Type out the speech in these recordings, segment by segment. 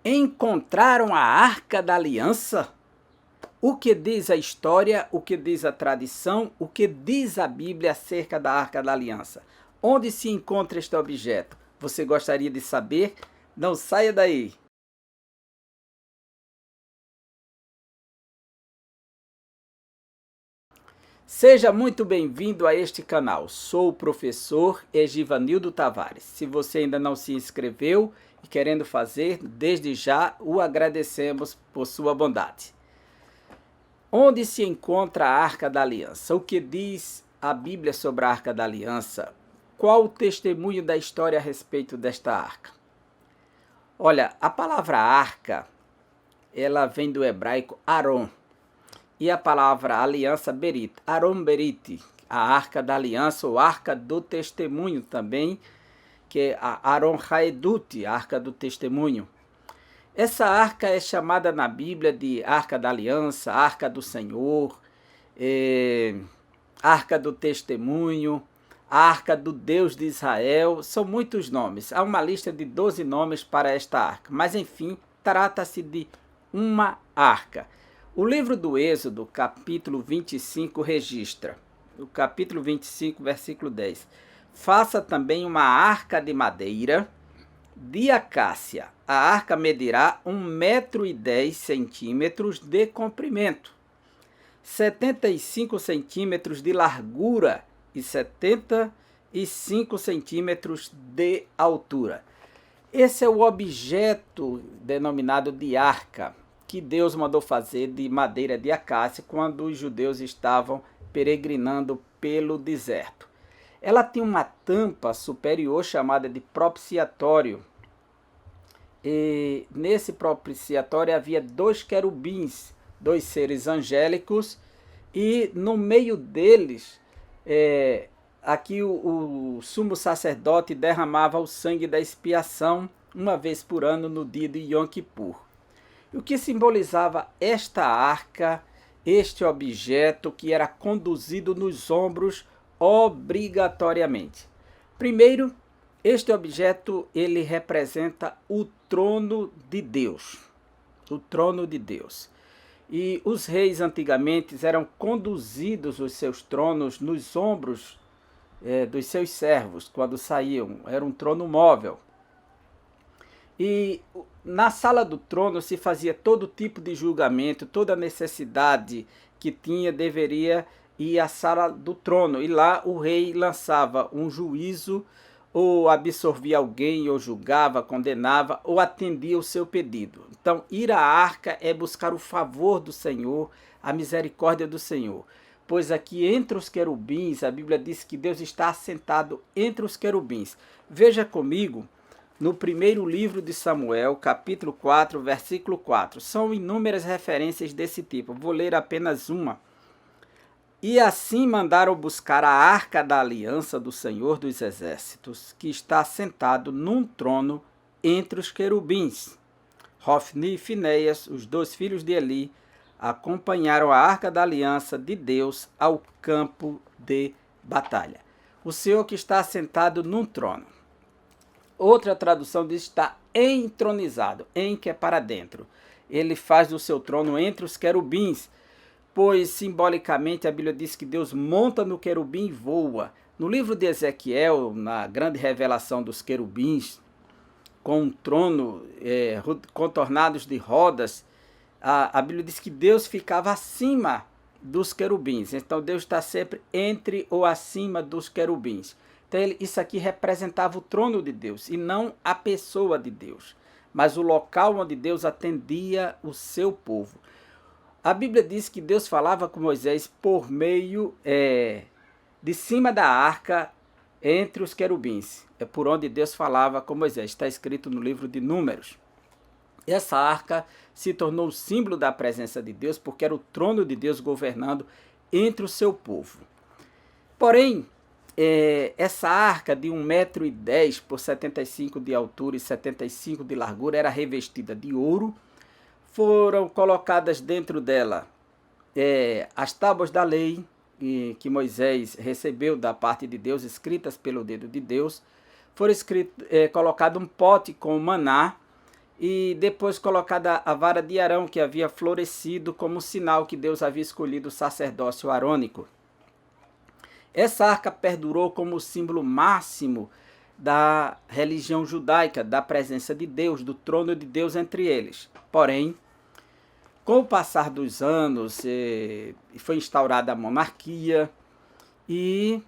Encontraram a Arca da Aliança? O que diz a história, o que diz a tradição, o que diz a Bíblia acerca da Arca da Aliança? Onde se encontra este objeto? Você gostaria de saber? Não saia daí! Seja muito bem-vindo a este canal. Sou o professor Egivanildo Tavares. Se você ainda não se inscreveu e querendo fazer, desde já o agradecemos por sua bondade. Onde se encontra a Arca da Aliança? O que diz a Bíblia sobre a Arca da Aliança? Qual o testemunho da história a respeito desta arca? Olha, a palavra arca, ela vem do hebraico Aron. E a palavra aliança berit, Aron berit, a arca da aliança ou arca do testemunho também, que é a Aron haedut, a arca do testemunho. Essa arca é chamada na Bíblia de arca da aliança, arca do Senhor, arca do testemunho, arca do Deus de Israel, são muitos nomes. Há uma lista de 12 nomes para esta arca, mas enfim, trata-se de uma arca. O livro do Êxodo, capítulo 25, registra, o capítulo 25, versículo 10. Faça também uma arca de madeira de acácia. A arca medirá 1,10 m de comprimento, 75 centímetros de largura e 75 centímetros de altura. Esse é o objeto denominado de arca, que Deus mandou fazer de madeira de acácia quando os judeus estavam peregrinando pelo deserto. Ela tinha uma tampa superior chamada de propiciatório. E nesse propiciatório havia 2 querubins, 2 seres angélicos, e no meio deles, aqui o sumo sacerdote derramava o sangue da expiação uma vez por ano no dia de Yom Kippur. O que simbolizava esta arca, este objeto que era conduzido nos ombros obrigatoriamente? Primeiro, este objeto ele representa o trono de Deus. O trono de Deus. E os reis antigamente eram conduzidos os seus tronos nos ombros dos seus servos quando saíam. Era um trono móvel. E na sala do trono se fazia todo tipo de julgamento, toda necessidade que tinha deveria ir à sala do trono. E lá o rei lançava um juízo, ou absorvia alguém, ou julgava, condenava, ou atendia o seu pedido. Então, ir à arca é buscar o favor do Senhor, a misericórdia do Senhor. Pois aqui entre os querubins, a Bíblia diz que Deus está assentado entre os querubins. Veja comigo, no primeiro livro de Samuel, capítulo 4, versículo 4. São inúmeras referências desse tipo. Vou ler apenas uma. E assim mandaram buscar a arca da aliança do Senhor dos Exércitos, que está sentado num trono entre os querubins. Hofni e Finéias, os 2 filhos de Eli, acompanharam a arca da aliança de Deus ao campo de batalha. O Senhor que está sentado num trono. Outra tradução diz está entronizado, em que é para dentro. Ele faz do seu trono entre os querubins, pois simbolicamente a Bíblia diz que Deus monta no querubim e voa. No livro de Ezequiel, na grande revelação dos querubins, com um trono contornados de rodas, a Bíblia diz que Deus ficava acima dos querubins. Então Deus está sempre entre ou acima dos querubins. Então isso aqui representava o trono de Deus e não a pessoa de Deus, mas o local onde Deus atendia o seu povo. A Bíblia diz que Deus falava com Moisés por meio de cima da arca entre os querubins. É por onde Deus falava com Moisés. Está escrito no livro de Números. Essa arca se tornou o símbolo da presença de Deus porque era o trono de Deus governando entre o seu povo. Porém, essa arca de 1,10 m por 75 de altura e 75 de largura era revestida de ouro. Foram colocadas dentro dela as tábuas da lei que Moisés recebeu da parte de Deus, escritas pelo dedo de Deus. Foram colocado um pote com maná e depois colocada a vara de Arão, que havia florescido como sinal que Deus havia escolhido o sacerdócio arônico. Essa arca perdurou como símbolo máximo da religião judaica, da presença de Deus, do trono de Deus entre eles. Porém, com o passar dos anos, foi instaurada a monarquia e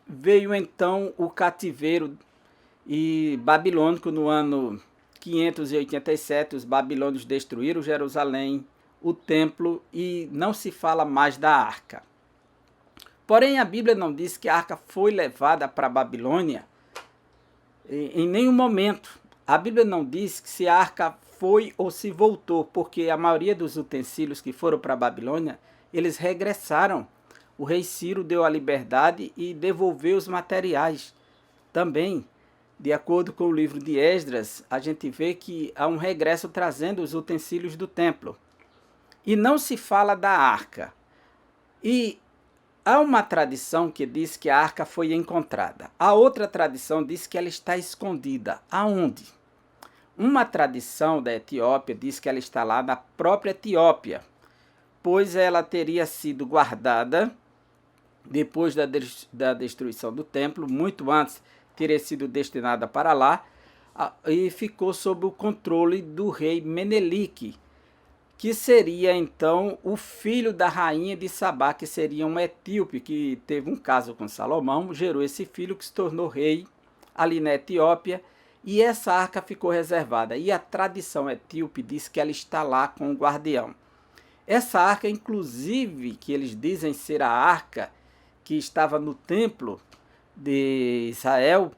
veio então o cativeiro babilônico no ano 587. Os babilônios destruíram Jerusalém, o templo, e não se fala mais da arca. Porém, a Bíblia não diz que a arca foi levada para a Babilônia em nenhum momento. A Bíblia não diz que se a arca foi ou se voltou, porque a maioria dos utensílios que foram para a Babilônia, eles regressaram. O rei Ciro deu a liberdade e devolveu os materiais. Também, de acordo com o livro de Esdras, a gente vê que há um regresso trazendo os utensílios do templo. E não se fala da arca. E há uma tradição que diz que a arca foi encontrada. A outra tradição diz que ela está escondida. Aonde? Uma tradição da Etiópia diz que ela está lá na própria Etiópia, pois ela teria sido guardada depois da destruição do templo, muito antes teria sido destinada para lá, e ficou sob o controle do rei Menelik, que seria então o filho da rainha de Sabá, que seria um etíope que teve um caso com Salomão, gerou esse filho que se tornou rei ali na Etiópia, e essa arca ficou reservada. E a tradição etíope diz que ela está lá com o guardião. Essa arca, inclusive, que eles dizem ser a arca que estava no templo de Israel,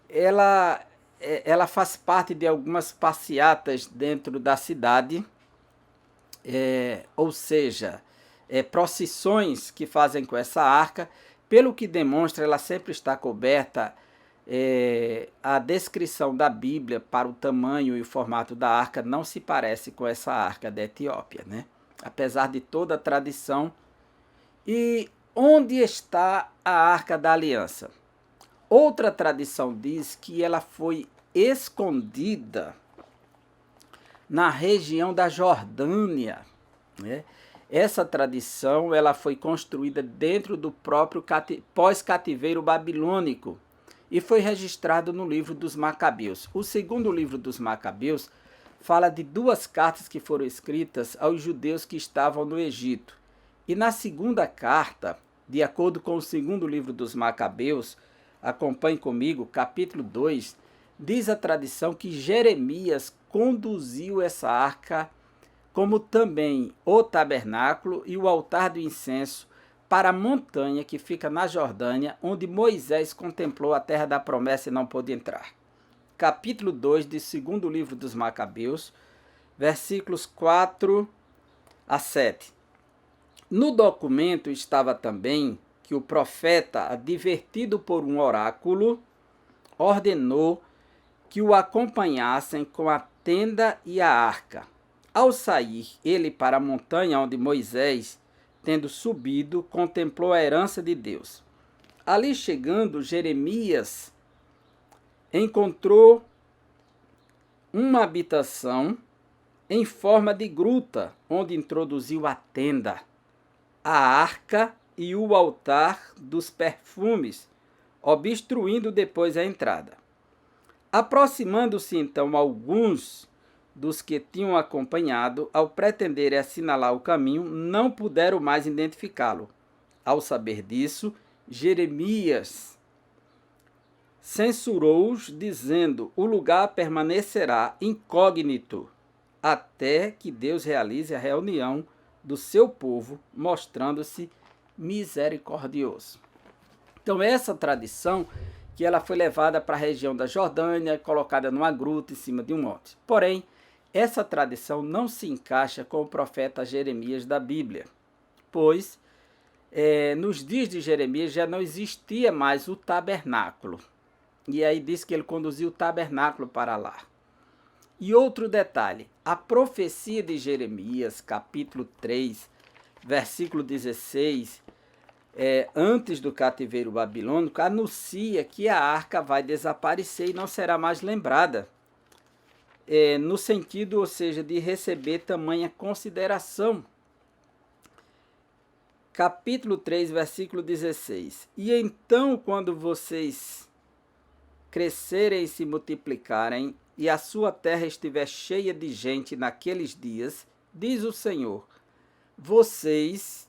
ela faz parte de algumas passeatas dentro da cidade, ou seja, procissões que fazem com essa arca, pelo que demonstra ela sempre está coberta. A descrição da Bíblia para o tamanho e o formato da arca não se parece com essa arca da Etiópia, né? Apesar de toda a tradição. E onde está a Arca da Aliança? Outra tradição diz que ela foi escondida na região da Jordânia, né? Essa tradição ela foi construída dentro do próprio pós-cativeiro babilônico e foi registrado no livro dos Macabeus. O segundo livro dos Macabeus fala de 2 cartas que foram escritas aos judeus que estavam no Egito. E na segunda carta, de acordo com o segundo livro dos Macabeus, acompanhe comigo, capítulo 2, diz a tradição que Jeremias conduziu essa arca, como também o tabernáculo e o altar do incenso, para a montanha que fica na Jordânia, onde Moisés contemplou a terra da promessa e não pôde entrar. Capítulo 2 do segundo livro dos Macabeus, versículos 4 a 7. No documento estava também que o profeta, advertido por um oráculo, ordenou que o acompanhassem com a tenda e a arca. Ao sair ele para a montanha onde Moisés, tendo subido, contemplou a herança de Deus. Ali chegando, Jeremias encontrou uma habitação em forma de gruta, onde introduziu a tenda, a arca e o altar dos perfumes, obstruindo depois a entrada. Aproximando-se então alguns dos que tinham acompanhado, ao pretenderem assinalar o caminho, não puderam mais identificá-lo. Ao saber disso, Jeremias censurou-os, dizendo: o lugar permanecerá incógnito, até que Deus realize a reunião do seu povo, mostrando-se misericordioso. Então, essa tradição que ela foi levada para a região da Jordânia, colocada numa gruta em cima de um monte. Porém, essa tradição não se encaixa com o profeta Jeremias da Bíblia, pois nos dias de Jeremias já não existia mais o tabernáculo. E aí diz que ele conduziu o tabernáculo para lá. E outro detalhe, a profecia de Jeremias, capítulo 3, versículo 16, antes do cativeiro babilônico, anuncia que a arca vai desaparecer e não será mais lembrada. no sentido, ou seja, de receber tamanha consideração. Capítulo 3, versículo 16. E então, quando vocês crescerem e se multiplicarem, e a sua terra estiver cheia de gente naqueles dias, diz o Senhor, vocês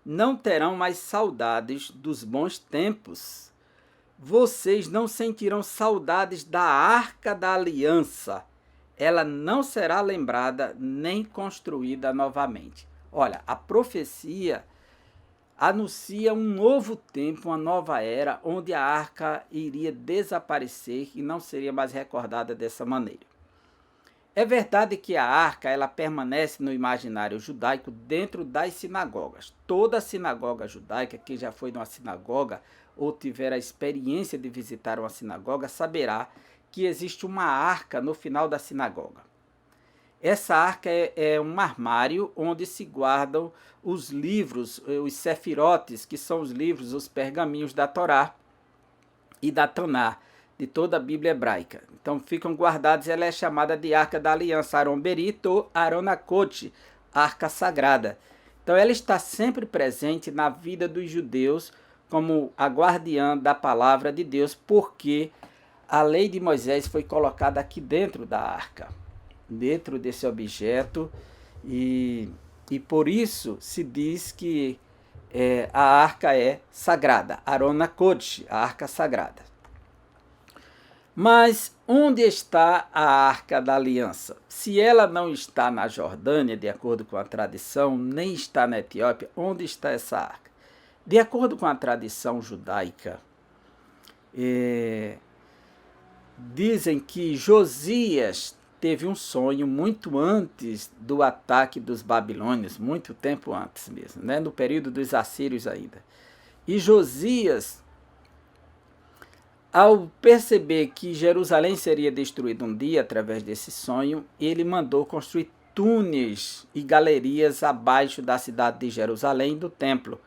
não terão mais saudades dos bons tempos. Vocês não sentirão saudades da arca da aliança. Ela não será lembrada nem construída novamente. Olha, a profecia anuncia um novo tempo, uma nova era, onde a arca iria desaparecer e não seria mais recordada dessa maneira. É verdade que a arca ela permanece no imaginário judaico dentro das sinagogas. Toda sinagoga judaica, que já foi numa sinagoga ou tiver a experiência de visitar uma sinagoga, saberá que existe uma arca no final da sinagoga. Essa arca é um armário onde se guardam os livros, os sefirotes, que são os livros, os pergaminhos da Torá e da Taná, de toda a Bíblia hebraica. Então ficam guardados, ela é chamada de Arca da Aliança, Aron Berit ou Aron Akot, Arca Sagrada. Então ela está sempre presente na vida dos judeus como a guardiã da palavra de Deus, porque a lei de Moisés foi colocada aqui dentro da arca, dentro desse objeto, e por isso se diz que a arca é sagrada, Aron Akot, a arca sagrada. Mas onde está a arca da aliança? Se ela não está na Jordânia, de acordo com a tradição, nem está na Etiópia, onde está essa arca? De acordo com a tradição judaica, dizem que Josias teve um sonho muito antes do ataque dos babilônios, muito tempo antes mesmo, né? No período dos assírios ainda. E Josias, ao perceber que Jerusalém seria destruída um dia através desse sonho, ele mandou construir túneis e galerias abaixo da cidade de Jerusalém, do templo.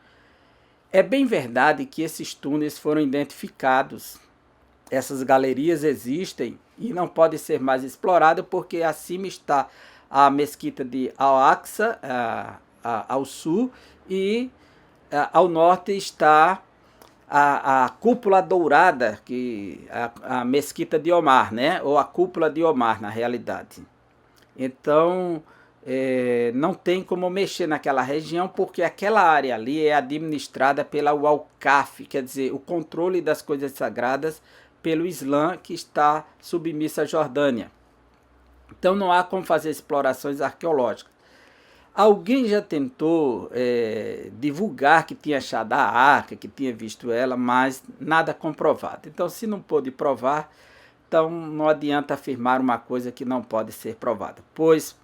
É bem verdade que esses túneis foram identificados. Essas galerias existem e não podem ser mais exploradas porque acima está a mesquita de Al-Aqsa, ao sul, e ao norte está a cúpula dourada, a mesquita de Omar, né? Ou a cúpula de Omar, na realidade. Então, não tem como mexer naquela região, porque aquela área ali é administrada pela Waqf, quer dizer, o controle das coisas sagradas pelo Islã, que está submissa à Jordânia. Então não há como fazer explorações arqueológicas. Alguém já tentou divulgar que tinha achado a arca, que tinha visto ela, mas nada comprovado. Então, se não pôde provar, então não adianta afirmar uma coisa que não pode ser provada. Pois,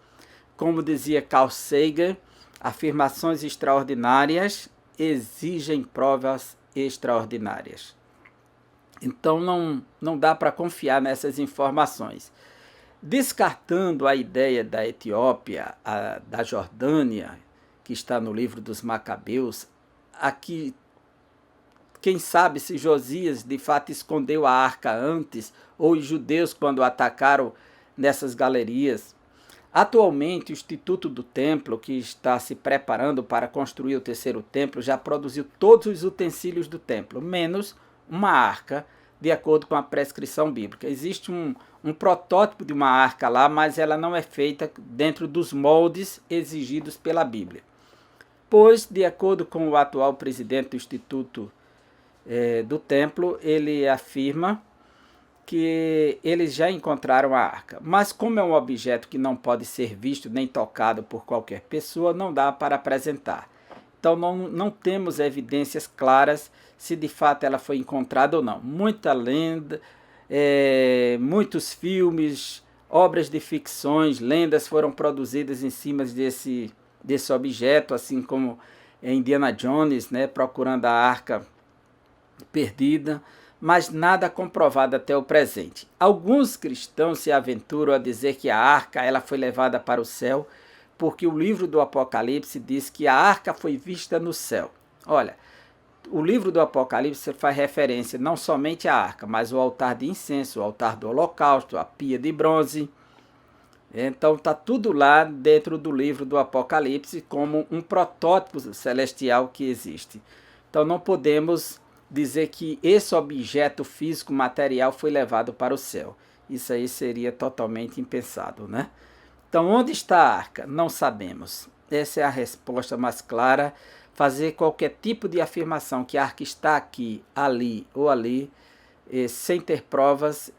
como dizia Carl Sagan, afirmações extraordinárias exigem provas extraordinárias. Então não dá para confiar nessas informações. Descartando a ideia da Etiópia, da Jordânia, que está no livro dos Macabeus, aqui, quem sabe se Josias de fato escondeu a arca antes, ou os judeus quando atacaram nessas galerias. Atualmente, o Instituto do Templo, que está se preparando para construir o terceiro templo, já produziu todos os utensílios do templo, menos uma arca, de acordo com a prescrição bíblica. Existe um protótipo de uma arca lá, mas ela não é feita dentro dos moldes exigidos pela Bíblia. Pois, de acordo com o atual presidente do Instituto do Templo, ele afirma que eles já encontraram a arca. Mas como é um objeto que não pode ser visto nem tocado por qualquer pessoa, não dá para apresentar. Então não temos evidências claras se de fato ela foi encontrada ou não. Muita lenda, muitos filmes, obras de ficções, lendas foram produzidas em cima desse objeto, assim como Indiana Jones, né, procurando a arca perdida, mas nada comprovado até o presente. Alguns cristãos se aventuram a dizer que a arca ela foi levada para o céu, porque o livro do Apocalipse diz que a arca foi vista no céu. Olha, o livro do Apocalipse faz referência não somente à arca, mas o altar de incenso, o altar do holocausto, a pia de bronze, Então está tudo lá dentro do livro do Apocalipse como um protótipo celestial que existe. Então não podemos dizer que esse objeto físico material foi levado para o céu. Isso aí seria totalmente impensado, né? Então onde está a arca? Não sabemos. Essa é a resposta mais clara. Fazer qualquer tipo de afirmação que a arca está aqui, ali ou ali, sem ter provas,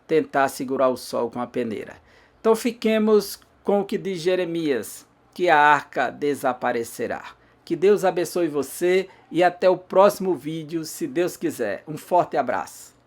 tentar segurar o sol com a peneira. Então fiquemos com o que diz Jeremias, que a arca desaparecerá. Que Deus abençoe você e até o próximo vídeo, se Deus quiser. Um forte abraço.